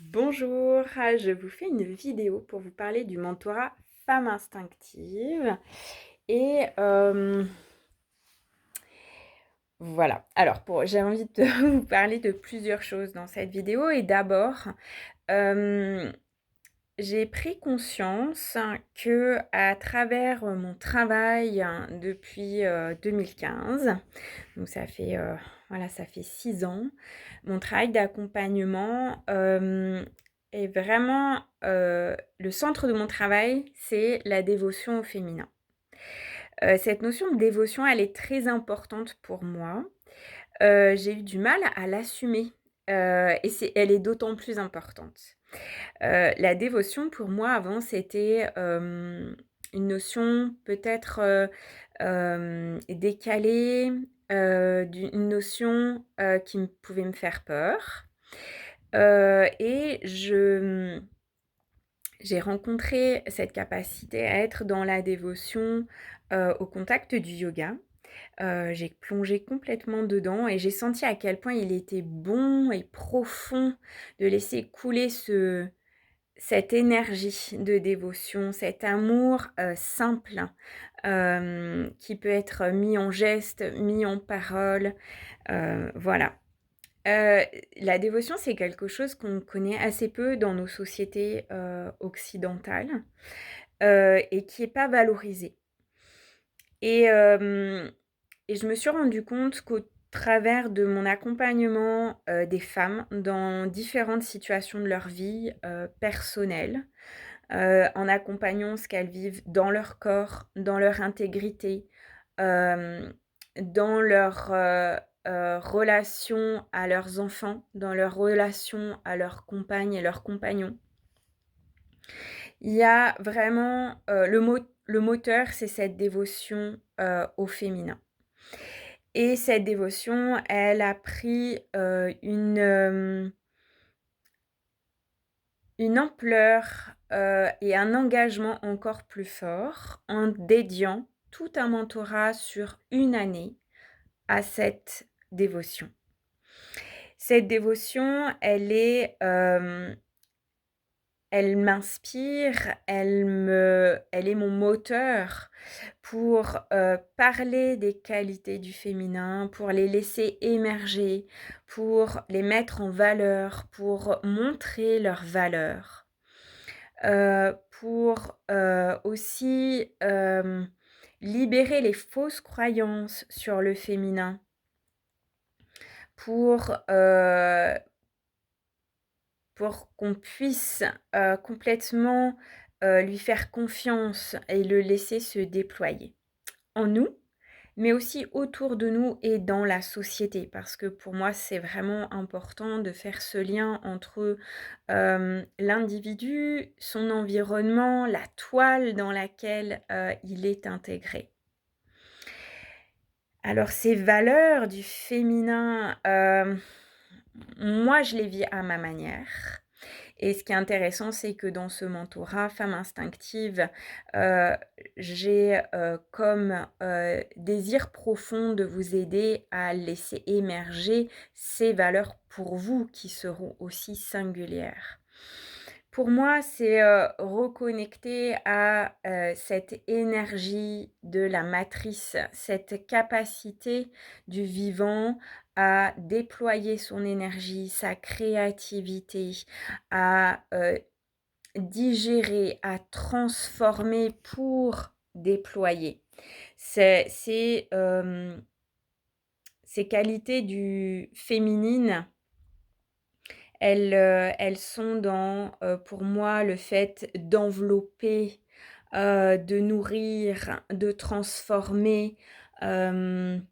Bonjour, je vous fais une vidéo pour vous parler du mentorat Femme Instinctive et voilà. Alors j'ai envie de vous parler de plusieurs choses dans cette vidéo et d'abord, hem, j'ai pris conscience qu'à travers, mon travail depuis, 2015, donc ça fait, voilà, ça fait 6 ans. Mon travail d'accompagnement, est vraiment, le centre de mon travail, c'est la dévotion au féminin. Cette notion de dévotion, elle est très importante pour moi. J'ai eu du mal à l'assumer, et elle est d'autant plus importante. La dévotion pour moi avant c'était, une notion peut-être, décalée, une notion, qui pouvait me faire peur. Et j'ai rencontré cette capacité à être dans la dévotion, au contact du yoga. J'ai plongé complètement dedans et j'ai senti à quel point il était bon et profond de laisser couler cette énergie de dévotion, cet amour, simple, qui peut être mis en geste, mis en parole, voilà. Heu, la dévotion, c'est quelque chose qu'on connaît assez peu dans nos sociétés, occidentales, et qui est pas valorisé. Et je me suis rendu compte qu'au travers de mon accompagnement, des femmes dans différentes situations de leur vie, personnelle, en accompagnant ce qu'elles vivent dans leur corps, dans leur intégrité, hem, dans leur, relation à leurs enfants, dans leur relation à leurs compagnes et leurs compagnons. Il y a vraiment, le moteur, c'est cette dévotion, au féminin et cette dévotion, elle a pris, une ampleur, et un engagement encore plus fort en dédiant tout un mentorat sur une année à cette dévotion. Cette dévotion, elle m'inspire, elle est mon moteur pour, parler des qualités du féminin, pour les laisser émerger, pour les mettre en valeur, pour montrer leurs valeurs. Pour, aussi, libérer les fausses croyances sur le féminin, pour, qu'on puisse, complètement, lui faire confiance et le laisser se déployer. En nous, mais aussi autour de nous et dans la société. Parce que pour moi, c'est vraiment important de faire ce lien entre, l'individu, son environnement, la toile dans laquelle, il est intégré. Alors ces valeurs du féminin, moi je les vis à ma manière. Et ce qui est intéressant, c'est que dans ce mentorat Femme Instinctive, heu, j'ai, comme, désir profond de vous aider à laisser émerger ces valeurs pour vous qui seront aussi singulières. Pour moi, c'est, reconnecter à, cette énergie de la matrice, cette capacité du vivant à déployer son énergie, sa créativité, à, digérer, à transformer pour déployer. Ces qualités du féminine, elles sont dans, pour moi, le fait d'envelopper, de nourrir, de transformer, hem,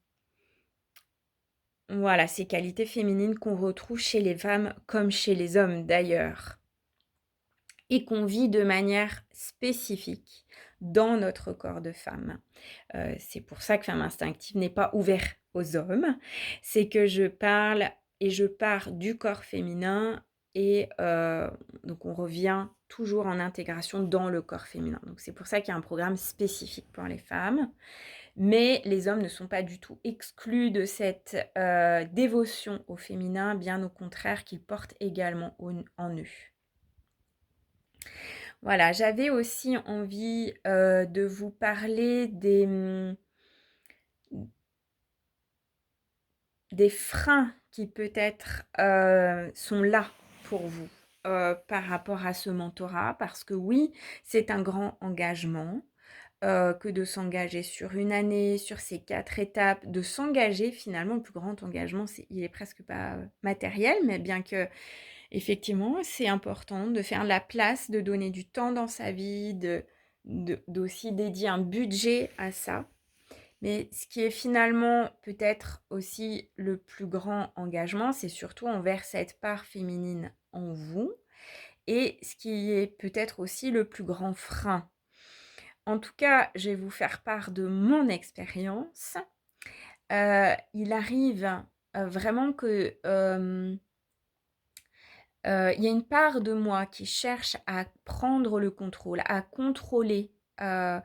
voilà, ces qualités féminines qu'on retrouve chez les femmes comme chez les hommes d'ailleurs et qu'on vit de manière spécifique dans notre corps de femme. C'est pour ça que Femme Instinctive n'est pas ouvert aux hommes. C'est que je pars du corps féminin et donc on revient toujours en intégration dans le corps féminin. Donc c'est pour ça qu'il y a un programme spécifique pour les femmes. Mais les hommes ne sont pas du tout exclus de cette dévotion au féminin, bien au contraire, qu'ils portent également en eux. Voilà, j'avais aussi envie de vous parler des freins qui peut-être sont là pour vous par rapport à ce mentorat, parce que oui, c'est un grand engagement. Que de s'engager sur une année, sur ces 4 étapes, de s'engager finalement, le plus grand engagement, il est presque pas matériel, mais bien que effectivement, c'est important de faire la place, de donner du temps dans sa vie, d'aussi dédier un budget à ça. Mais ce qui est finalement peut-être aussi le plus grand engagement, c'est surtout envers cette part féminine en vous, et ce qui est peut-être aussi le plus grand frein. En tout cas, je vais vous faire part de mon expérience. Il arrive vraiment que il y a une part de moi qui cherche à prendre le contrôle, à contrôler ma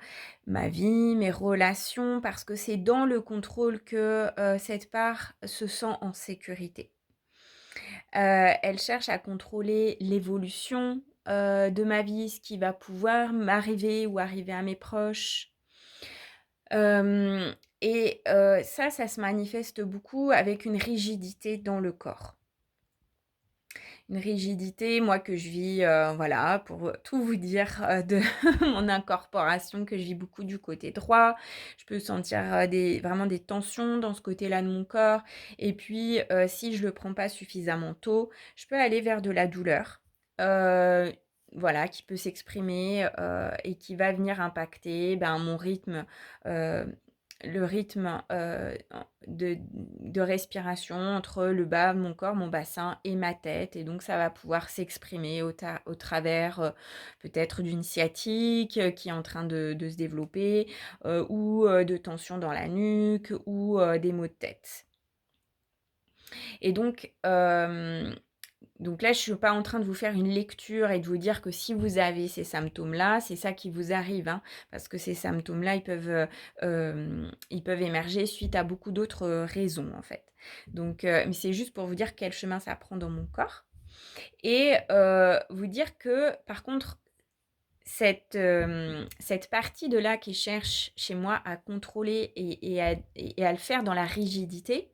vie, mes relations, parce que c'est dans le contrôle que cette part se sent en sécurité. Elle cherche à contrôler l'évolution de ma vie, ce qui va pouvoir m'arriver ou arriver à mes proches. Et ça se manifeste beaucoup avec une rigidité dans le corps. Une rigidité, moi, que je vis, voilà, pour tout vous dire, de mon incorporation, que je vis beaucoup du côté droit. Je peux sentir, vraiment des tensions dans ce côté-là de mon corps, et puis, si je le prends pas suffisamment tôt, je peux aller vers de la douleur, heu, voilà, qui peut s'exprimer, et qui va venir impacter, mon rythme, heu, le rythme, de respiration entre le bas de mon corps, mon bassin et ma tête, et donc ça va pouvoir s'exprimer au travers, peut-être d'une sciatique, qui est en train de se développer, ou, de tensions dans la nuque, ou, des maux de tête. Et donc là, je suis pas en train de vous faire une lecture et de vous dire que si vous avez ces symptômes-là, c'est ça qui vous arrive, hein, parce que ces symptômes-là, ils peuvent émerger suite à beaucoup d'autres raisons, en fait. Donc, mais c'est juste pour vous dire quel chemin ça prend dans mon corps, et vous dire que, par contre, cette partie de là qui cherche chez moi à contrôler et à le faire dans la rigidité,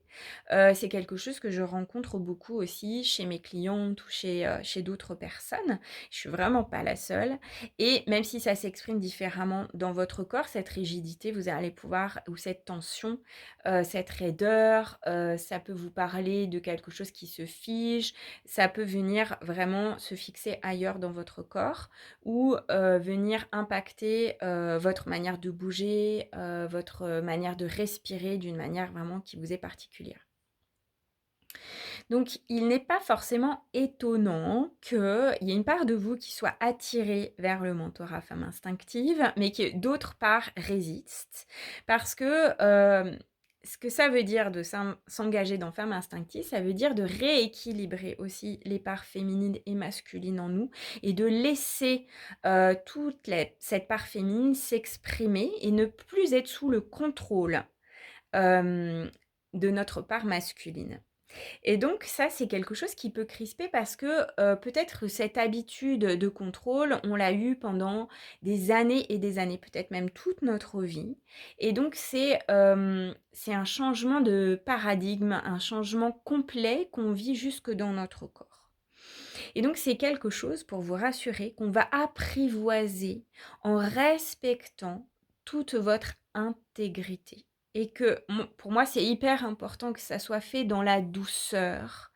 c'est quelque chose que je rencontre beaucoup aussi chez mes clientes ou chez d'autres personnes. Je suis vraiment pas la seule, et même si ça s'exprime différemment dans votre corps, cette rigidité, vous allez pouvoir, ou cette tension, cette raideur, ça peut vous parler de quelque chose qui se fige, ça peut venir vraiment se fixer ailleurs dans votre corps, ou venir impacter votre manière de bouger, votre manière de respirer d'une manière vraiment qui vous est particulière. Donc il n'est pas forcément étonnant qu'il y ait une part de vous qui soit attirée vers le mentorat Femme Instinctive, mais que d'autre part résiste. Parce que ce que ça veut dire de s'engager dans Femme Instinctive, ça veut dire de rééquilibrer aussi les parts féminines et masculines en nous, et de laisser cette part féminine s'exprimer et ne plus être sous le contrôle euh, de notre part masculine. Et donc ça, c'est quelque chose qui peut crisper, parce que, peut-être cette habitude de contrôle, on l'a eue pendant des années et des années, peut-être même toute notre vie, et donc c'est un changement de paradigme, un changement complet qu'on vit jusque dans notre corps. Et donc c'est quelque chose, pour vous rassurer, qu'on va apprivoiser en respectant toute votre intégrité. Et que pour moi, c'est hyper important que ça soit fait dans la douceur,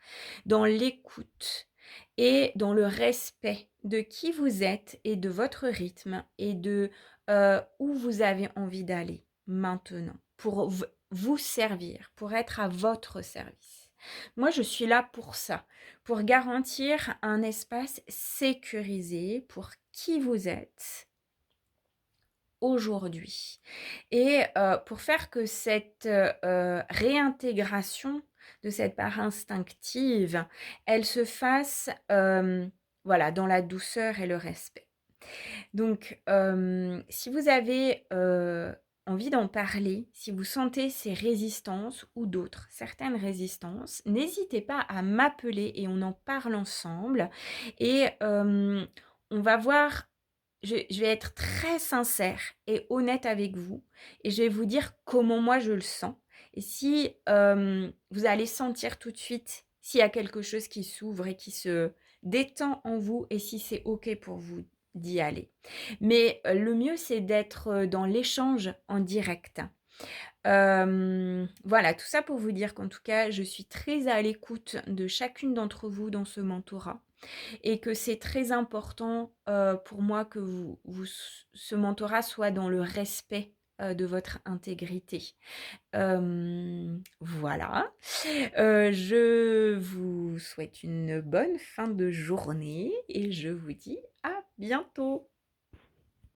dans l'écoute et dans le respect de qui vous êtes et de votre rythme, et de où vous avez envie d'aller maintenant pour vous servir, pour être à votre service. Moi, je suis là pour ça, pour garantir un espace sécurisé pour qui vous êtes aujourd'hui, et pour faire que cette réintégration de cette part instinctive, elle se fasse voilà, dans la douceur et le respect. Donc si vous avez envie d'en parler, si vous sentez ces résistances ou d'autres, certaines résistances, n'hésitez pas à m'appeler et on en parle ensemble et on va voir. Je vais être très sincère et honnête avec vous et je vais vous dire comment moi je le sens et si, vous allez sentir tout de suite s'il y a quelque chose qui s'ouvre et qui se détend en vous et si c'est OK pour vous d'y aller. Mais, le mieux c'est d'être, dans l'échange en direct. Voilà, tout ça pour vous dire qu'en tout cas, je suis très à l'écoute de chacune d'entre vous dans ce mentorat et que c'est très important, pour moi que vous ce mentorat soit dans le respect, de votre intégrité. Voilà, je vous souhaite une bonne fin de journée et je vous dis à bientôt.